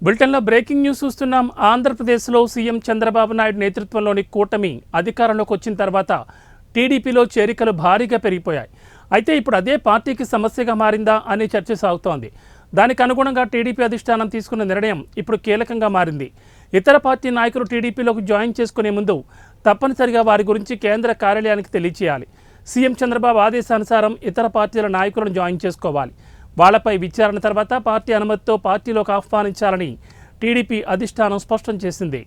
బులెటిన్లో breaking news చూస్తున్నాం. ఆంధ్రప్రదేశ్లో సీఎం చంద్రబాబు నాయుడు నేతృత్వంలోని కూటమి అధికారంలోకి వచ్చిన తర్వాత టీడీపీలో చేరికలు భారీగా పెరిగిపోయాయి. అయితే ఇప్పుడు అదే పార్టీకి సమస్యగా మారిందా అనే చర్చ సాగుతోంది. దానికి అనుగుణంగా టీడీపీ అధిష్టానం తీసుకున్న నిర్ణయం ఇప్పుడు కీలకంగా మారింది. ఇతర పార్టీ నాయకులు టీడీపీలోకి జాయిన్ చేసుకునే ముందు తప్పనిసరిగా వారి గురించి కేంద్ర కార్యాలయానికి తెలియచేయాలి. సీఎం చంద్రబాబు ఆదేశానుసారం ఇతర పార్టీల నాయకులను జాయిన్ చేసుకోవాలి. వాళ్లపై విచారణ తర్వాత పార్టీ అనుమతితో పార్టీలోకి ఆహ్వానించాలని టీడీపీ అధిష్టానం స్పష్టం చేసింది.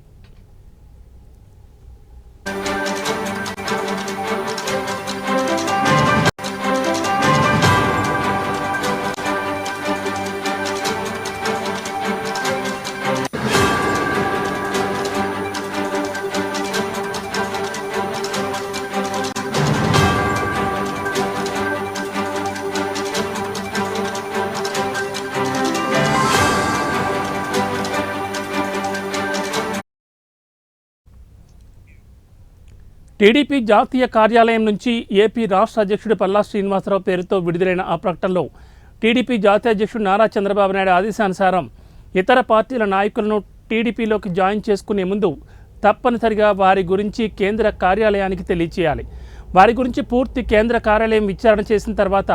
టీడీపీ జాతీయ కార్యాలయం నుంచి ఏపీ రాష్ట్ర అధ్యక్షుడు పల్లా శ్రీనివాసరావు పేరుతో విడుదలైన ఆ ప్రకటనలో టీడీపీ జాతీయ అధ్యక్షుడు నారా చంద్రబాబు నాయుడు ఆదేశానుసారం ఇతర పార్టీల నాయకులను టీడీపీలోకి జాయిన్ చేసుకునే ముందు తప్పనిసరిగా వారి గురించి కేంద్ర కార్యాలయానికి తెలియచేయాలి. వారి గురించి పూర్తి కేంద్ర కార్యాలయం విచారణ చేసిన తర్వాత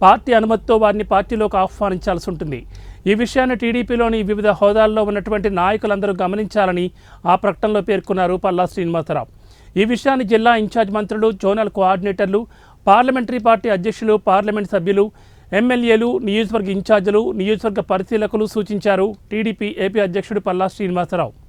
పార్టీ అనుమతితో వారిని పార్టీలోకి ఆహ్వానించాల్సి ఉంటుంది. ఈ విషయాన్ని టీడీపీలోని వివిధ హోదాల్లో ఉన్నటువంటి నాయకులందరూ గమనించాలని ఆ ప్రకటనలో పేర్కొన్నారు పల్లా శ్రీనివాసరావు. ఈ విషయాన్ని జిల్లా ఇన్ఛార్జ్ మంత్రులు, జోనల్ కోఆర్డినేటర్లు, పార్లమెంటరీ పార్టీ అధ్యక్షులు, పార్లమెంట్ సభ్యులు, ఎమ్మెల్యేలు, నియోజకవర్గ ఇన్ఛార్జీలు, నియోజకవర్గ పరిశీలకులు సూచించారు టీడీపీ ఏపీ అధ్యక్షుడు పల్లా శ్రీనివాసరావు.